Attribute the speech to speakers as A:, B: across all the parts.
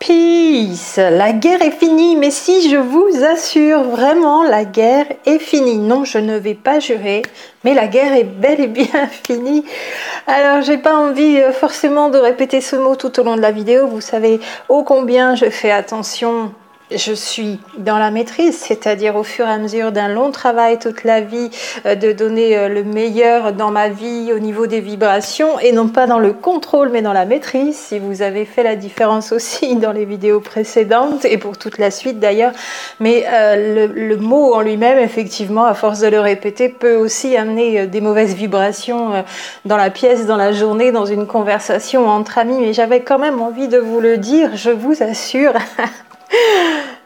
A: Peace! La guerre est finie, mais si je vous assure, vraiment, la guerre est finie. Non, je ne vais pas jurer, mais la guerre est bel et bien finie. Alors, j'ai pas envie forcément de répéter ce mot tout au long de la vidéo. Vous savez ô combien je fais attention. Je suis dans la maîtrise, c'est-à-dire au fur et à mesure d'un long travail toute la vie, de donner le meilleur dans ma vie au niveau des vibrations et non pas dans le contrôle mais dans la maîtrise. Si vous avez fait la différence aussi dans les vidéos précédentes et pour toute la suite d'ailleurs, mais le mot en lui-même, effectivement, à force de le répéter, peut aussi amener des mauvaises vibrations dans la pièce, dans la journée, dans une conversation entre amis. Mais j'avais quand même envie de vous le dire, je vous assure.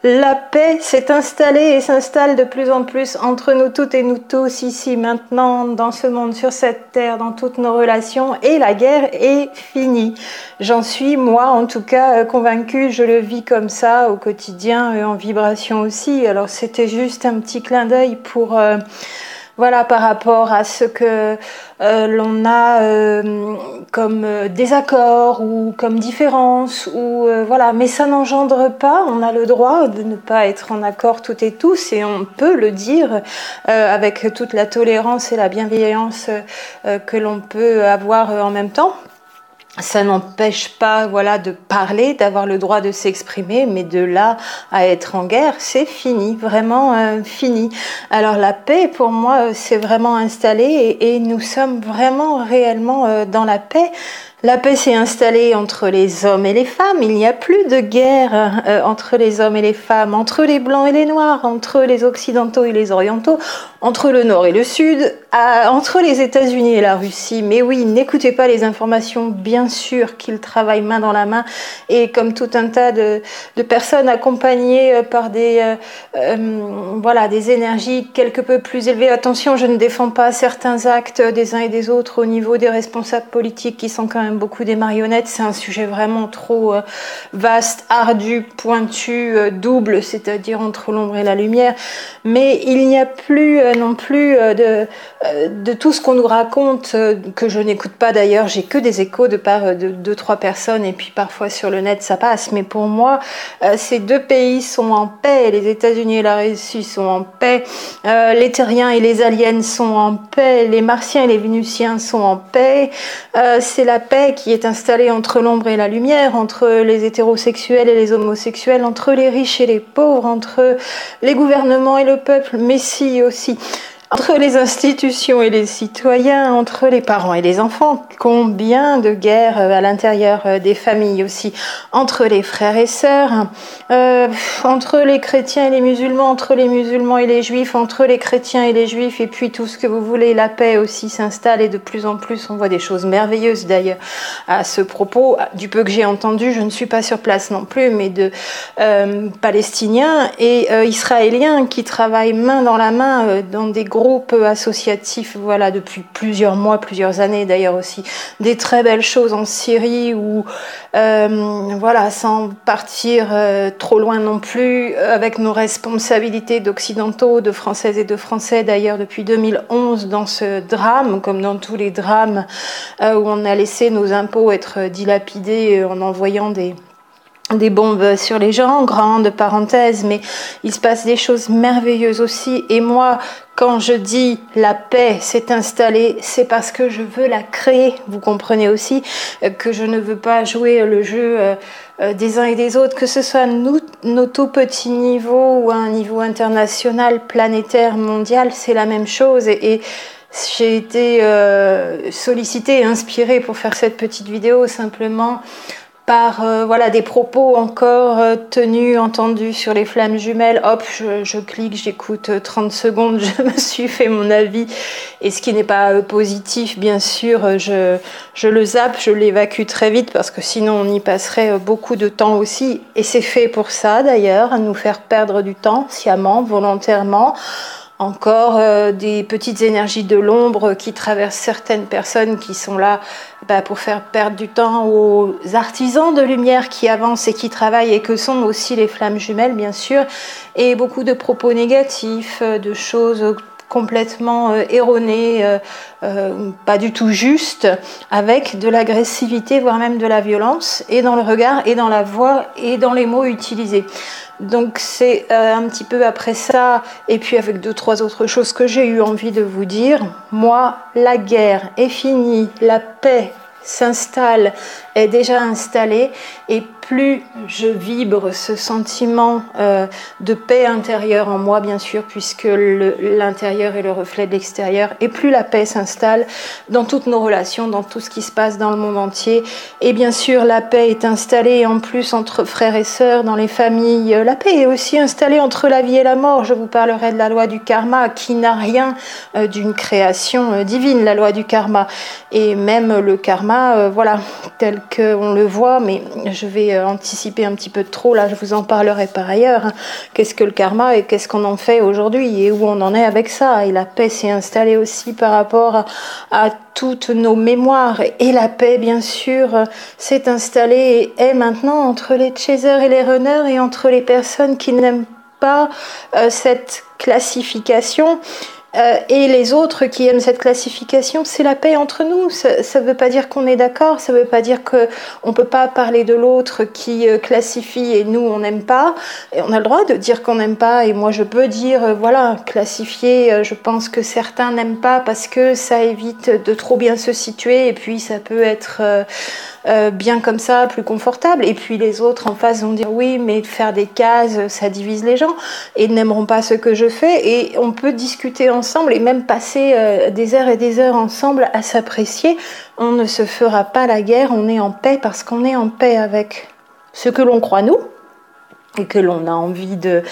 A: La paix s'est installée et s'installe de plus en plus entre nous toutes et nous tous, ici, maintenant, dans ce monde, sur cette terre, dans toutes nos relations, et la guerre est finie. J'en suis, moi, en tout cas, convaincue, je le vis comme ça au quotidien, en vibration aussi. Alors, c'était juste un petit clin d'œil pour... Voilà, par rapport à ce que l'on a comme désaccord ou comme différence, ou voilà, mais ça n'engendre pas, on a le droit de ne pas être en accord toutes et tous, et on peut le dire avec toute la tolérance et la bienveillance que l'on peut avoir en même temps. Ça n'empêche pas, voilà, de parler, d'avoir le droit de s'exprimer, mais de là à être en guerre, c'est fini, vraiment fini. Alors la paix, pour moi, c'est vraiment installé et nous sommes vraiment réellement dans la paix. La paix s'est installée entre les hommes et les femmes. Il n'y a plus de guerre entre les hommes et les femmes, entre les blancs et les noirs, entre les occidentaux et les orientaux, entre le nord et le sud, entre les États-Unis et la Russie. Mais oui, n'écoutez pas les informations, bien sûr qu'ils travaillent main dans la main, et comme tout un tas de personnes accompagnées par voilà, des énergies quelque peu plus élevées. Attention, je ne défends pas certains actes des uns et des autres au niveau des responsables politiques qui sont quand même beaucoup des marionnettes. C'est un sujet vraiment trop vaste, ardu, pointu, double, c'est-à-dire entre l'ombre et la lumière. Mais il n'y a plus non plus de tout ce qu'on nous raconte, que je n'écoute pas d'ailleurs. J'ai que des échos de part de 2-3 personnes, et puis parfois sur le net ça passe. Mais pour moi, ces deux pays sont en paix. Les États-Unis et la Russie sont en paix. Les terriens et les aliens sont en paix. Les martiens et les vénusiens sont en paix. C'est la paix qui est installée entre l'ombre et la lumière, entre les hétérosexuels et les homosexuels, entre les riches et les pauvres, entre les gouvernements et le peuple, mais si aussi entre les institutions et les citoyens, entre les parents et les enfants. Combien de guerres à l'intérieur des familles aussi, entre les frères et sœurs, entre les chrétiens et les musulmans, entre les musulmans et les juifs, entre les chrétiens et les juifs, et puis tout ce que vous voulez. La paix aussi s'installe, et de plus en plus on voit des choses merveilleuses d'ailleurs à ce propos. Du peu que j'ai entendu, je ne suis pas sur place non plus, mais de Palestiniens et Israéliens qui travaillent main dans la main dans des groupes associatifs, voilà, depuis plusieurs mois, plusieurs années d'ailleurs aussi. Des très belles choses en Syrie, où voilà, sans partir trop loin non plus, avec nos responsabilités d'occidentaux, de Françaises et de Français d'ailleurs depuis 2011, dans ce drame, comme dans tous les drames où on a laissé nos impôts être dilapidés en envoyant des bombes sur les gens, grande parenthèse, mais il se passe des choses merveilleuses aussi. Et moi, quand je dis la paix s'est installée, c'est parce que je veux la créer. Vous comprenez aussi que je ne veux pas jouer le jeu des uns et des autres, que ce soit nos tout petits niveaux ou à un niveau international, planétaire, mondial, c'est la même chose. Et j'ai été sollicitée et inspirée pour faire cette petite vidéo simplement par voilà, des propos encore tenus, entendus sur les flammes jumelles. Hop, je clique, j'écoute 30 secondes, je me suis fait mon avis, et ce qui n'est pas positif, bien sûr, je le zappe, je l'évacue très vite, parce que sinon on y passerait beaucoup de temps aussi, et c'est fait pour ça d'ailleurs, à nous faire perdre du temps, sciemment, volontairement. Encore des petites énergies de l'ombre qui traversent certaines personnes qui sont là pour faire perdre du temps aux artisans de lumière qui avancent et qui travaillent, et que sont aussi les flammes jumelles, bien sûr, et beaucoup de propos négatifs, de choses complètement erronée, pas du tout juste, avec de l'agressivité, voire même de la violence, et dans le regard, et dans la voix, et dans les mots utilisés. Donc c'est un petit peu après ça, et puis avec 2-3 autres choses que j'ai eu envie de vous dire. Moi, la guerre est finie, la paix s'installe, est déjà installée, et plus je vibre ce sentiment de paix intérieure en moi, bien sûr, puisque l'intérieur est le reflet de l'extérieur, et plus la paix s'installe dans toutes nos relations, dans tout ce qui se passe dans le monde entier. Et bien sûr, la paix est installée en plus entre frères et sœurs, dans les familles. La paix est aussi installée entre la vie et la mort. Je vous parlerai de la loi du karma, qui n'a rien d'une création divine, la loi du karma. Et même le karma, voilà, tel qu'on le voit, mais je vais anticiper un petit peu trop, là je vous en parlerai par ailleurs. Qu'est-ce que le karma et qu'est-ce qu'on en fait aujourd'hui et où on en est avec ça. Et la paix s'est installée aussi par rapport à toutes nos mémoires. Et la paix, bien sûr, s'est installée et est maintenant entre les chasers et les runners, et entre les personnes qui n'aiment pas cette classification. Et les autres qui aiment cette classification, c'est la paix entre nous. Ça ne veut pas dire qu'on est d'accord, ça ne veut pas dire qu'on ne peut pas parler de l'autre qui classifie et nous on n'aime pas. Et on a le droit de dire qu'on n'aime pas, et moi je peux dire, voilà, classifier, je pense que certains n'aiment pas parce que ça évite de trop bien se situer, et puis ça peut être bien comme ça, plus confortable. Et puis les autres en face vont dire oui, mais faire des cases, ça divise les gens, et n'aimeront pas ce que je fais. Et on peut discuter ensemble et même passer des heures et des heures ensemble à s'apprécier. On ne se fera pas la guerre, on est en paix parce qu'on est en paix avec ce que l'on croit nous, et que l'on a envie de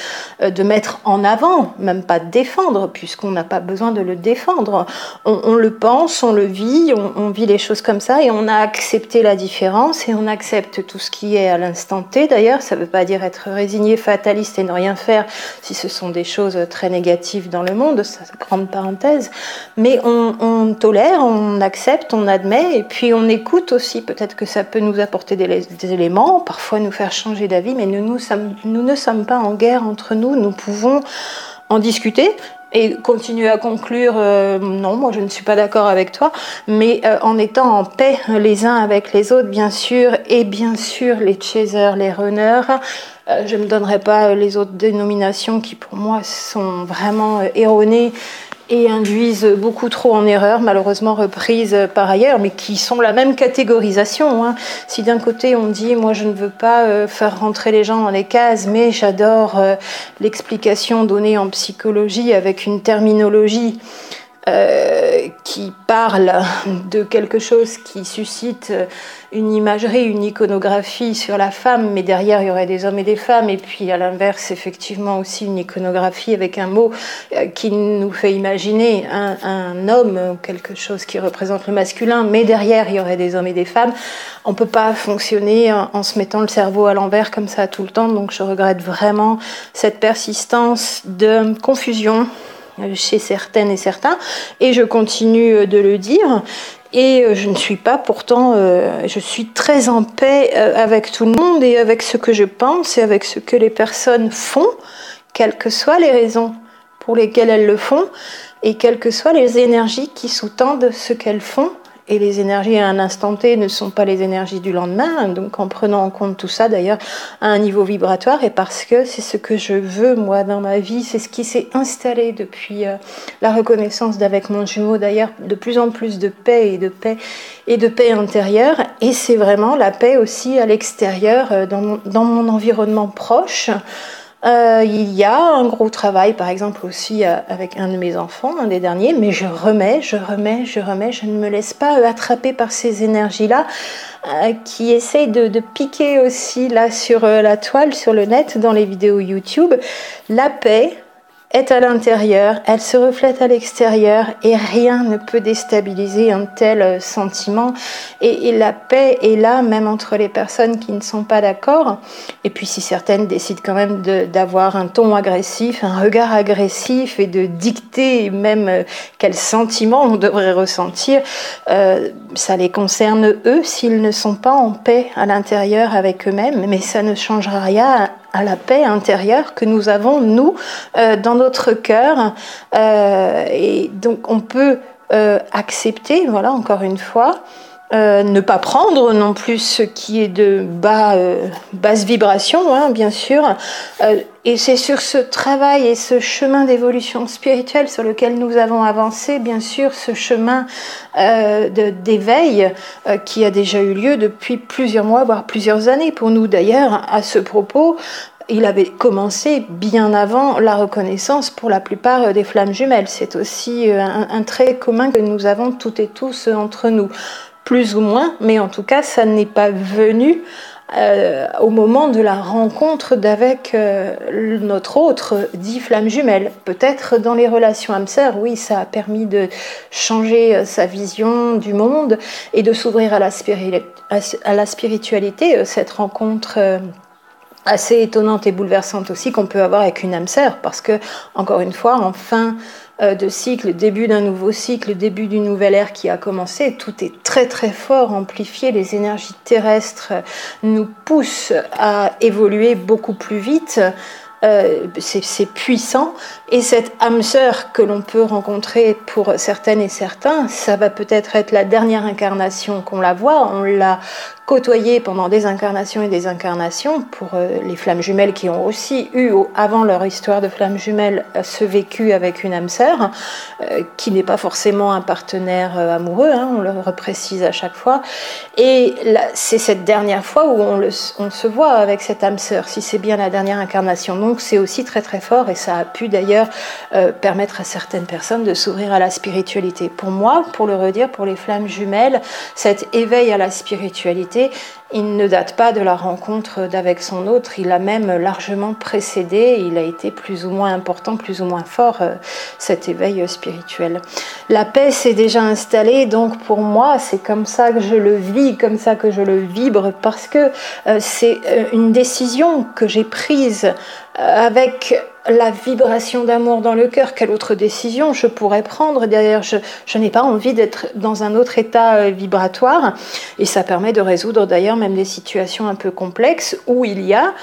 A: mettre en avant, même pas de défendre, puisqu'on n'a pas besoin de le défendre. On le pense, on le vit, on vit les choses comme ça, et on a accepté la différence, et on accepte tout ce qui est à l'instant T. D'ailleurs, ça ne veut pas dire être résigné, fataliste et ne rien faire si ce sont des choses très négatives dans le monde, ça c'est grande parenthèse, mais on tolère, on accepte, on admet, et puis on écoute aussi. Peut-être que ça peut nous apporter des éléments, parfois nous faire changer d'avis, mais nous ne sommes pas en guerre entre nous, nous pouvons en discuter et continuer à conclure non, moi je ne suis pas d'accord avec toi, mais en étant en paix les uns avec les autres, bien sûr, et bien sûr les chasers, les runners. Je ne donnerai pas les autres dénominations qui pour moi sont vraiment erronées et induisent beaucoup trop en erreur, malheureusement reprises par ailleurs, mais qui sont la même catégorisation. Hein. Si d'un côté on dit, moi je ne veux pas faire rentrer les gens dans les cases, mais j'adore l'explication donnée en psychologie avec une terminologie qui parle de quelque chose qui suscite une imagerie, une iconographie sur la femme, mais derrière il y aurait des hommes et des femmes, et puis à l'inverse effectivement aussi une iconographie avec un mot qui nous fait imaginer un homme, quelque chose qui représente le masculin, mais derrière il y aurait des hommes et des femmes. On ne peut pas fonctionner en se mettant le cerveau à l'envers comme ça tout le temps, donc je regrette vraiment cette persistance de confusion chez certaines et certains, et je continue de le dire. Et je ne suis pas pourtant, je suis très en paix avec tout le monde et avec ce que je pense et avec ce que les personnes font, quelles que soient les raisons pour lesquelles elles le font et quelles que soient les énergies qui sous-tendent ce qu'elles font. Et les énergies à un instant T ne sont pas les énergies du lendemain, donc en prenant en compte tout ça d'ailleurs à un niveau vibratoire, et parce que c'est ce que je veux moi dans ma vie, c'est ce qui s'est installé depuis la reconnaissance d'avec mon jumeau d'ailleurs, de plus en plus de paix et de paix intérieure, et c'est vraiment la paix aussi à l'extérieur, dans mon environnement proche. Il y a un gros travail, par exemple aussi avec un de mes enfants, un des derniers, mais je remets, je ne me laisse pas attraper par ces énergies-là qui essayent de piquer aussi là sur la toile, sur le net, dans les vidéos YouTube. La paix est à l'intérieur, elle se reflète à l'extérieur, et rien ne peut déstabiliser un tel sentiment. Et la paix est là, même entre les personnes qui ne sont pas d'accord. Et puis si certaines décident quand même d'avoir un ton agressif, un regard agressif, et de dicter même quels sentiments on devrait ressentir, ça les concerne eux s'ils ne sont pas en paix à l'intérieur avec eux-mêmes, mais ça ne changera rien à la paix intérieure que nous avons, nous, dans notre cœur. Et donc on peut accepter, voilà, encore une fois, ne pas prendre non plus ce qui est de basse vibration, hein, bien sûr. Et c'est sur ce travail et ce chemin d'évolution spirituelle sur lequel nous avons avancé, bien sûr, ce chemin d'éveil qui a déjà eu lieu depuis plusieurs mois, voire plusieurs années pour nous d'ailleurs. À ce propos, il avait commencé bien avant la reconnaissance pour la plupart des flammes jumelles. C'est aussi un trait commun que nous avons toutes et tous entre nous. Plus ou moins, mais en tout cas, ça n'est pas venu au moment de la rencontre d'avec notre autre dit flamme jumelle. Peut-être dans les relations âme-sœur, oui, ça a permis de changer sa vision du monde et de s'ouvrir à la spiritualité, cette rencontre assez étonnante et bouleversante aussi qu'on peut avoir avec une âme sœur, parce que, encore une fois, en fin de cycle, début d'un nouveau cycle, début d'une nouvelle ère qui a commencé, tout est très très fort amplifié, les énergies terrestres nous poussent à évoluer beaucoup plus vite. C'est puissant, et cette âme sœur que l'on peut rencontrer pour certaines et certains, ça va peut-être être la dernière incarnation qu'on la voit. On l'a côtoyée pendant des incarnations et des incarnations pour les flammes jumelles qui ont aussi eu, avant leur histoire de flammes jumelles, ce vécu avec une âme sœur, qui n'est pas forcément un partenaire amoureux, hein, on le reprécise à chaque fois. Et c'est cette dernière fois où on se voit avec cette âme sœur, si c'est bien la dernière incarnation. Donc c'est aussi très très fort, et ça a pu d'ailleurs permettre à certaines personnes de s'ouvrir à la spiritualité. Pour moi, pour le redire, pour les flammes jumelles, cet éveil à la spiritualité, il ne date pas de la rencontre d'avec son autre, il a même largement précédé, il a été plus ou moins important, plus ou moins fort, cet éveil spirituel. La paix s'est déjà installée, donc pour moi, c'est comme ça que je le vis, comme ça que je le vibre, parce que c'est une décision que j'ai prise avec la vibration d'amour dans le cœur. Quelle autre décision je pourrais prendre? D'ailleurs, je n'ai pas envie d'être dans un autre état vibratoire, et ça permet de résoudre d'ailleurs même des situations un peu complexes où il y a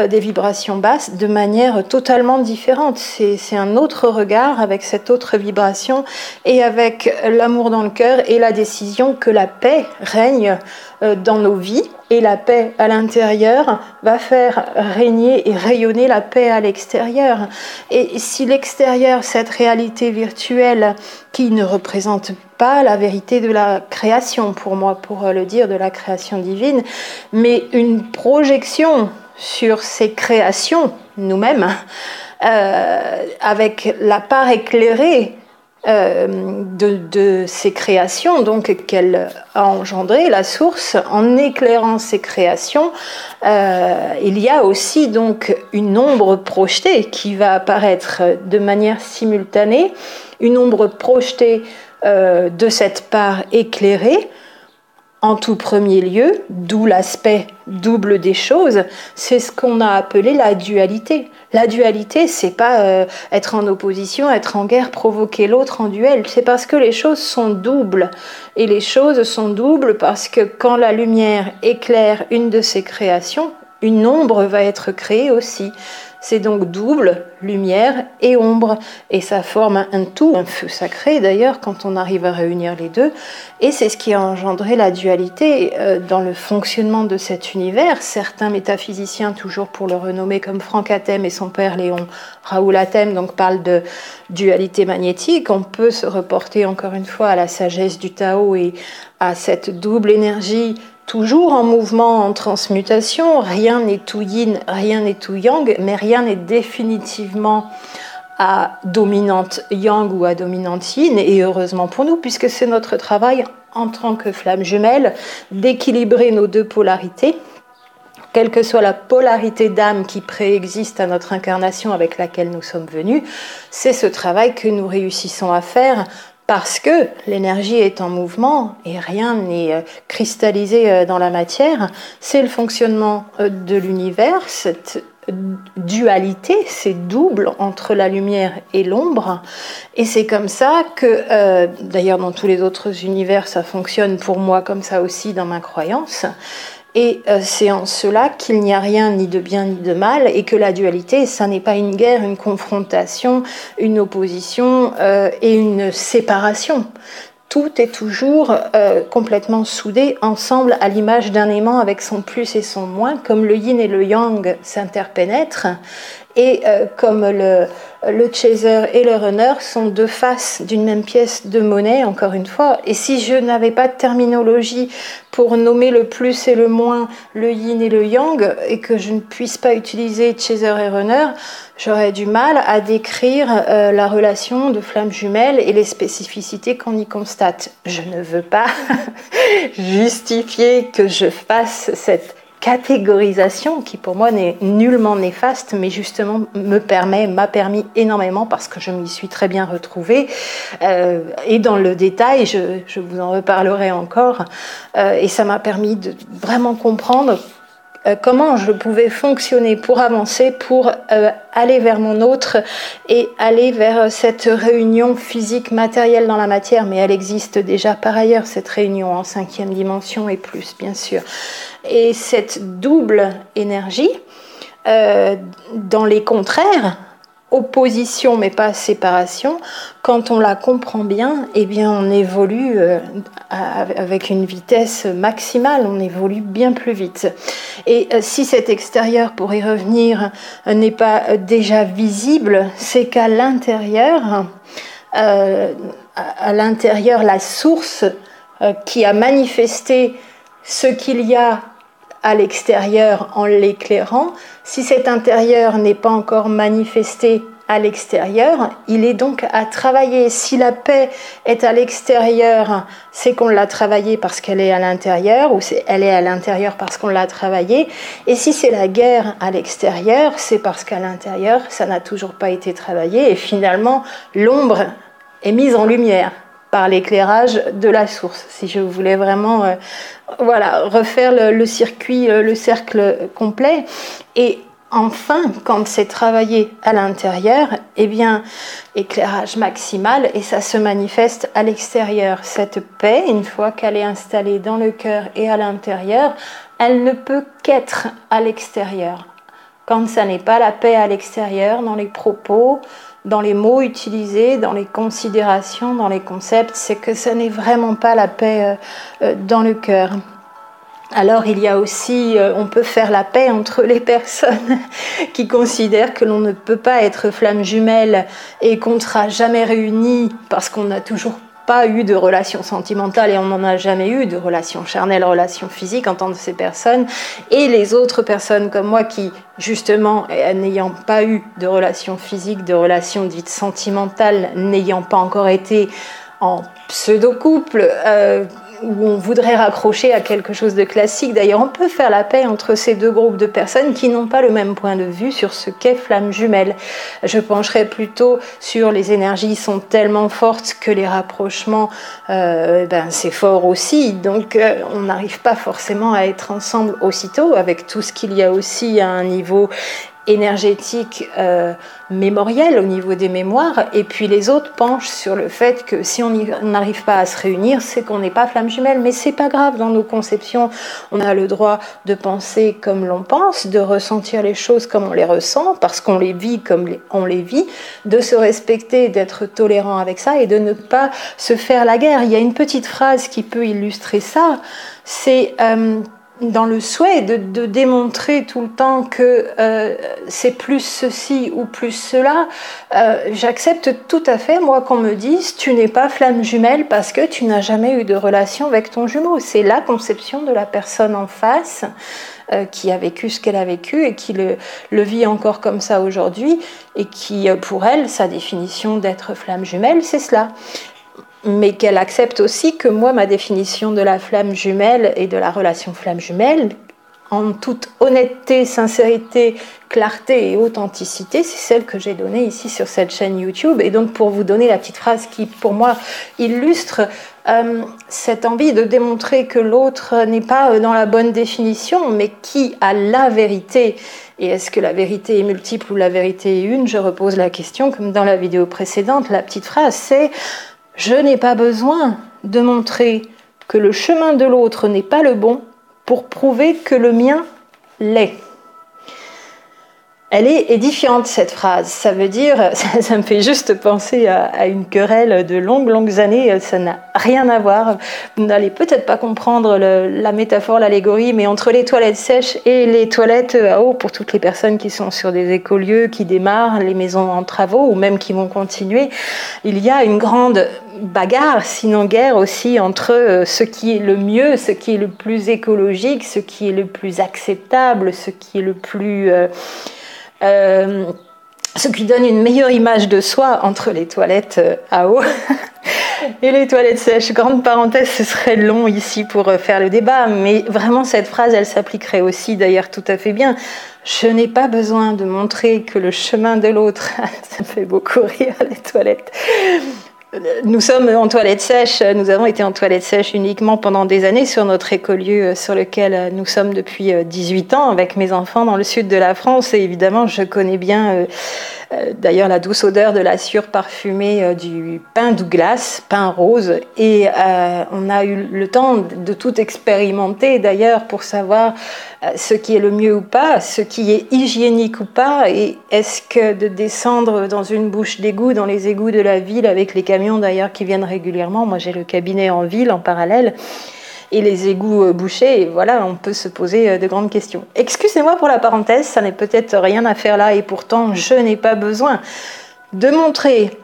A: des vibrations basses de manière totalement différente. C'est un autre regard avec cette autre vibration, et avec l'amour dans le cœur et la décision que la paix règne dans nos vies, et la paix à l'intérieur va faire régner et rayonner la paix à l'extérieur. Et si l'extérieur, cette réalité virtuelle qui ne représente pas la vérité de la création, pour moi, pour le dire, de la création divine, mais une projection sur ces créations, nous-mêmes, avec la part éclairée de ces créations, donc qu'elle a engendré, la source, en éclairant ces créations, il y a aussi donc une ombre projetée qui va apparaître de manière simultanée, une ombre projetée de cette part éclairée, en tout premier lieu, d'où l'aspect double des choses, c'est ce qu'on a appelé la dualité. La dualité, c'est pas être en opposition, être en guerre, provoquer l'autre en duel. C'est parce que les choses sont doubles. Et les choses sont doubles parce que quand la lumière éclaire une de ses créations, une ombre va être créée aussi. C'est donc double, lumière et ombre, et ça forme un tout, un feu sacré d'ailleurs quand on arrive à réunir les deux, et c'est ce qui a engendré la dualité dans le fonctionnement de cet univers. Certains métaphysiciens, toujours pour le renommer, comme Franck Hatem et son père Léon Raoul Hatem, donc parlent de dualité magnétique. On peut se reporter encore une fois à la sagesse du Tao et à cette double énergie toujours en mouvement, en transmutation. Rien n'est tout yin, rien n'est tout yang, mais rien n'est définitivement à dominante yang ou à dominante yin, et heureusement pour nous, puisque c'est notre travail en tant que flamme jumelle d'équilibrer nos deux polarités, quelle que soit la polarité d'âme qui préexiste à notre incarnation avec laquelle nous sommes venus. C'est ce travail que nous réussissons à faire, parce que l'énergie est en mouvement et rien n'est cristallisé dans la matière. C'est le fonctionnement de l'univers, cette dualité, c'est double entre la lumière et l'ombre. Et c'est comme ça que, d'ailleurs dans tous les autres univers, ça fonctionne pour moi comme ça aussi dans ma croyance. Et c'est en cela qu'il n'y a rien ni de bien ni de mal, et que la dualité, ça n'est pas une guerre, une confrontation, une opposition et une séparation. Tout est toujours complètement soudé ensemble à l'image d'un aimant avec son plus et son moins, comme le yin et le yang s'interpénètrent, et comme le chaser et le runner sont deux faces d'une même pièce de monnaie, encore une fois. Et si je n'avais pas de terminologie pour nommer le plus et le moins, le yin et le yang, et que je ne puisse pas utiliser chaser et runner, j'aurais du mal à décrire la relation de flammes jumelles et les spécificités qu'on y constate. Je ne veux pas justifier que je fasse cette catégorisation qui pour moi n'est nullement néfaste, mais justement m'a permis énormément parce que je m'y suis très bien retrouvée. Et dans le détail, je vous en reparlerai encore, et ça m'a permis de vraiment comprendre comment je pouvais fonctionner pour avancer, pour aller vers mon autre et aller vers cette réunion physique matérielle dans la matière, mais elle existe déjà par ailleurs, cette réunion en 5e dimension et plus, bien sûr. Et cette double énergie, dans les contraires, opposition mais pas séparation, quand on la comprend bien, eh bien on évolue avec une vitesse maximale, on évolue bien plus vite. Et si cet extérieur, pour y revenir, n'est pas déjà visible, c'est qu'à l'intérieur, la source qui a manifesté ce qu'il y a à l'extérieur en l'éclairant, si cet intérieur n'est pas encore manifesté à l'extérieur, il est donc à travailler. Si la paix est à l'extérieur, c'est qu'on l'a travaillée parce qu'elle est à l'intérieur, ou elle est à l'intérieur parce qu'on l'a travaillée. Et si c'est la guerre à l'extérieur, c'est parce qu'à l'intérieur, ça n'a toujours pas été travaillé. Et finalement, l'ombre est mise en lumière par l'éclairage de la source. Si je voulais vraiment refaire le circuit, le cercle complet. Et enfin, quand c'est travaillé à l'intérieur, eh bien, éclairage maximal, et ça se manifeste à l'extérieur. Cette paix, une fois qu'elle est installée dans le cœur et à l'intérieur, elle ne peut qu'être à l'extérieur. Quand ça n'est pas la paix à l'extérieur, dans les propos, dans les mots utilisés, dans les considérations, dans les concepts, c'est que ça n'est vraiment pas la paix dans le cœur. Alors il y a aussi, on peut faire la paix entre les personnes qui considèrent que l'on ne peut pas être flamme jumelle et qu'on ne sera jamais réunis parce qu'on n'a toujours pas eu de relation sentimentale et on n'en a jamais eu de relation charnelle, relation physique en tant que ces personnes, et les autres personnes comme moi qui, justement, n'ayant pas eu de relation physique, de relation dite sentimentale, n'ayant pas encore été en pseudo-couple, où on voudrait raccrocher à quelque chose de classique. D'ailleurs, on peut faire la paix entre ces deux groupes de personnes qui n'ont pas le même point de vue sur ce qu'est flamme jumelle. Je pencherai plutôt sur les énergies sont tellement fortes que les rapprochements, c'est fort aussi. Donc, on n'arrive pas forcément à être ensemble aussitôt avec tout ce qu'il y a aussi à un niveau énergétique mémoriel au niveau des mémoires, et puis les autres penchent sur le fait que si on n'arrive pas à se réunir, c'est qu'on n'est pas flamme jumelle, mais c'est pas grave. Dans nos conceptions, on a le droit de penser comme l'on pense, de ressentir les choses comme on les ressent, parce qu'on les vit comme on les vit, de se respecter, d'être tolérant avec ça et de ne pas se faire la guerre. Il y a une petite phrase qui peut illustrer ça, c'est dans le souhait de démontrer tout le temps que c'est plus ceci ou plus cela, j'accepte tout à fait, moi, qu'on me dise tu n'es pas flamme jumelle parce que tu n'as jamais eu de relation avec ton jumeau. C'est la conception de la personne en face qui a vécu ce qu'elle a vécu et qui le vit encore comme ça aujourd'hui, et qui, pour elle, sa définition d'être flamme jumelle, c'est cela. Mais qu'elle accepte aussi que moi, ma définition de la flamme jumelle et de la relation flamme jumelle, en toute honnêteté, sincérité, clarté et authenticité, c'est celle que j'ai donnée ici sur cette chaîne YouTube. Et donc, pour vous donner la petite phrase qui, pour moi, illustre cette envie de démontrer que l'autre n'est pas dans la bonne définition, mais qui a la vérité. Et est-ce que la vérité est multiple ou la vérité est une? Je repose la question, comme dans la vidéo précédente. La petite phrase, c'est je n'ai pas besoin de montrer que le chemin de l'autre n'est pas le bon pour prouver que le mien l'est. Elle est édifiante, cette phrase. Ça veut dire, ça me fait juste penser à une querelle de longues années. Ça n'a rien à voir. Vous n'allez peut-être pas comprendre la métaphore, l'allégorie, mais entre les toilettes sèches et les toilettes à eau, pour toutes les personnes qui sont sur des écolieux, qui démarrent, les maisons en travaux, ou même qui vont continuer, il y a une grande bagarre, sinon guerre aussi, entre ce qui est le mieux, ce qui est le plus écologique, ce qui est le plus acceptable, ce qui est le plus... ce qui donne une meilleure image de soi entre les toilettes à eau et les toilettes sèches. Grande parenthèse, ce serait long ici pour faire le débat, mais vraiment cette phrase, elle s'appliquerait aussi d'ailleurs tout à fait bien. Je n'ai pas besoin de montrer que le chemin de l'autre, ça me fait beaucoup rire les toilettes. Nous sommes en toilette sèche, nous avons été en toilette sèche uniquement pendant des années sur notre écolieu sur lequel nous sommes depuis 18 ans avec mes enfants dans le sud de la France, et évidemment je connais bien d'ailleurs la douce odeur de la surparfumée du pain Douglas, pain rose, et on a eu le temps de tout expérimenter d'ailleurs pour savoir ce qui est le mieux ou pas, ce qui est hygiénique ou pas, et est-ce que de descendre dans une bouche d'égout, dans les égouts de la ville avec les camions d'ailleurs qui viennent régulièrement, moi j'ai le cabinet en ville en parallèle, et les égouts bouchés, et voilà, on peut se poser de grandes questions. Excusez-moi pour la parenthèse, ça n'est peut-être rien à faire là, et pourtant je n'ai pas besoin de montrer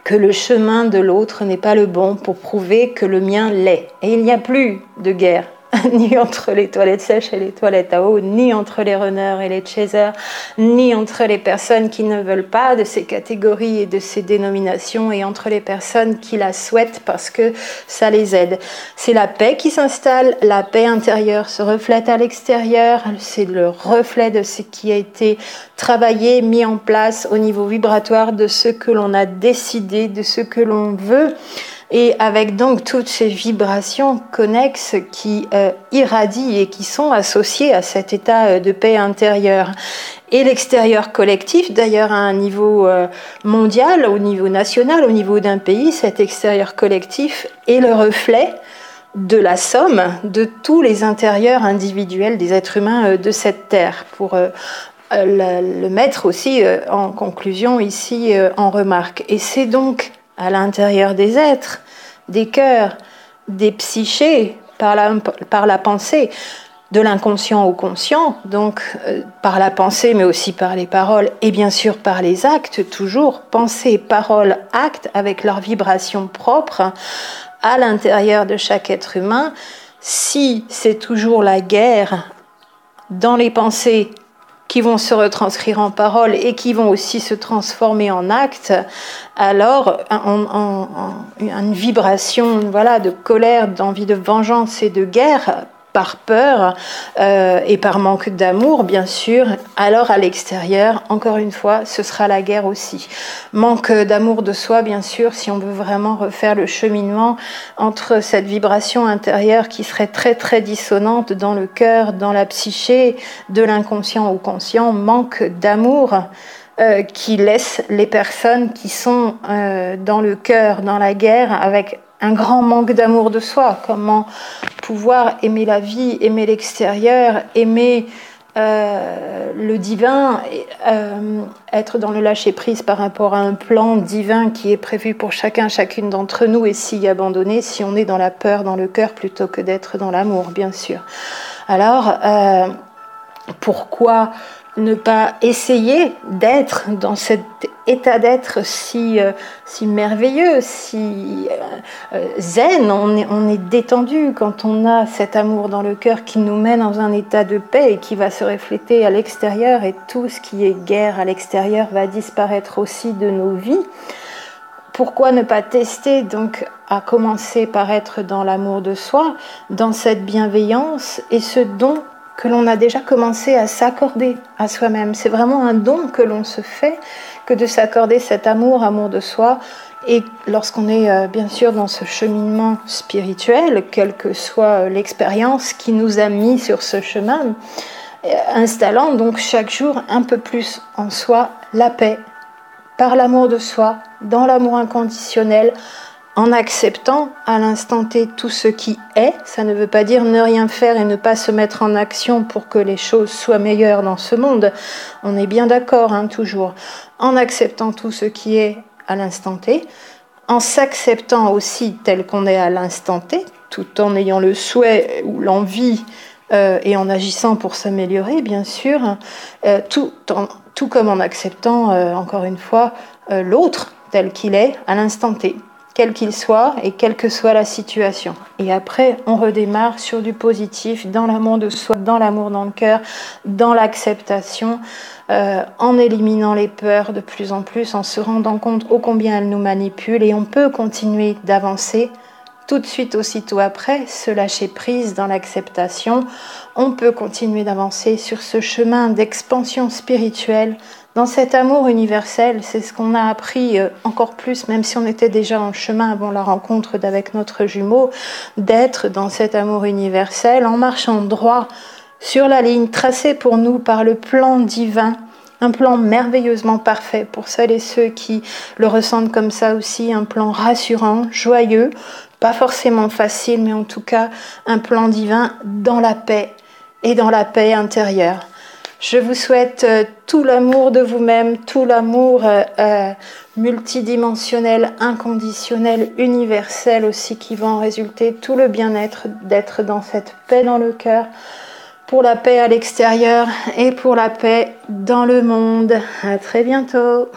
A: que le chemin de l'autre n'est pas le bon pour prouver que le mien l'est. Et il n'y a plus de guerre, ni entre les toilettes sèches et les toilettes à eau, ni entre les runners et les chasers, ni entre les personnes qui ne veulent pas de ces catégories et de ces dénominations, et entre les personnes qui la souhaitent parce que ça les aide. C'est la paix qui s'installe, la paix intérieure se reflète à l'extérieur, c'est le reflet de ce qui a été travaillé, mis en place au niveau vibratoire, de ce que l'on a décidé, de ce que l'on veut, et avec donc toutes ces vibrations connexes qui irradient et qui sont associées à cet état de paix intérieure. Et l'extérieur collectif, d'ailleurs à un niveau mondial, au niveau national, au niveau d'un pays, cet extérieur collectif est le reflet de la somme de tous les intérieurs individuels des êtres humains de cette terre, pour le mettre aussi en conclusion ici en remarque. Et c'est donc à l'intérieur des êtres, des cœurs, des psychés, par la pensée, de l'inconscient au conscient, donc par la pensée mais aussi par les paroles et bien sûr par les actes, toujours pensée, parole, acte avec leur vibration propre à l'intérieur de chaque être humain. Si c'est toujours la guerre dans les pensées qui vont se retranscrire en paroles et qui vont aussi se transformer en actes, alors une vibration, voilà, de colère, d'envie de vengeance et de guerre, par peur et par manque d'amour, bien sûr, alors à l'extérieur, encore une fois, ce sera la guerre aussi. Manque d'amour de soi, bien sûr, si on veut vraiment refaire le cheminement entre cette vibration intérieure qui serait très très dissonante dans le cœur, dans la psyché, de l'inconscient au conscient, manque d'amour qui laisse les personnes qui sont dans le cœur, dans la guerre, avec un grand manque d'amour de soi. Comment pouvoir aimer la vie, aimer l'extérieur, aimer le divin, être dans le lâcher-prise par rapport à un plan divin qui est prévu pour chacun, chacune d'entre nous, et s'y abandonner si on est dans la peur, dans le cœur, plutôt que d'être dans l'amour, bien sûr. Alors, pourquoi ne pas essayer d'être dans cet état d'être si merveilleux, si zen, on est détendu quand on a cet amour dans le cœur qui nous mène dans un état de paix et qui va se refléter à l'extérieur, et tout ce qui est guerre à l'extérieur va disparaître aussi de nos vies. Pourquoi ne pas tester donc à commencer par être dans l'amour de soi, dans cette bienveillance et ce don que l'on a déjà commencé à s'accorder à soi-même. C'est vraiment un don que l'on se fait, que de s'accorder cet amour de soi. Et lorsqu'on est bien sûr dans ce cheminement spirituel, quelle que soit l'expérience qui nous a mis sur ce chemin, installant donc chaque jour un peu plus en soi la paix, par l'amour de soi, dans l'amour inconditionnel, en acceptant à l'instant T tout ce qui est. Ça ne veut pas dire ne rien faire et ne pas se mettre en action pour que les choses soient meilleures dans ce monde. On est bien d'accord, hein, toujours. En acceptant tout ce qui est à l'instant T, en s'acceptant aussi tel qu'on est à l'instant T, tout en ayant le souhait ou l'envie et en agissant pour s'améliorer, bien sûr, tout comme en acceptant, encore une fois, l'autre tel qu'il est à l'instant T, quel qu'il soit et quelle que soit la situation. Et après, on redémarre sur du positif, dans l'amour de soi, dans l'amour dans le cœur, dans l'acceptation, en éliminant les peurs de plus en plus, en se rendant compte ô combien elles nous manipulent, et on peut continuer d'avancer tout de suite, aussitôt après, se lâcher prise dans l'acceptation. On peut continuer d'avancer sur ce chemin d'expansion spirituelle, dans cet amour universel. C'est ce qu'on a appris encore plus, même si on était déjà en chemin avant la rencontre avec notre jumeau, d'être dans cet amour universel en marchant droit sur la ligne tracée pour nous par le plan divin. Un plan merveilleusement parfait pour celles et ceux qui le ressentent comme ça aussi, un plan rassurant, joyeux, pas forcément facile, mais en tout cas un plan divin dans la paix et dans la paix intérieure. Je vous souhaite tout l'amour de vous-même, tout l'amour multidimensionnel, inconditionnel, universel aussi qui va en résulter, tout le bien-être d'être dans cette paix dans le cœur, pour la paix à l'extérieur et pour la paix dans le monde. À très bientôt.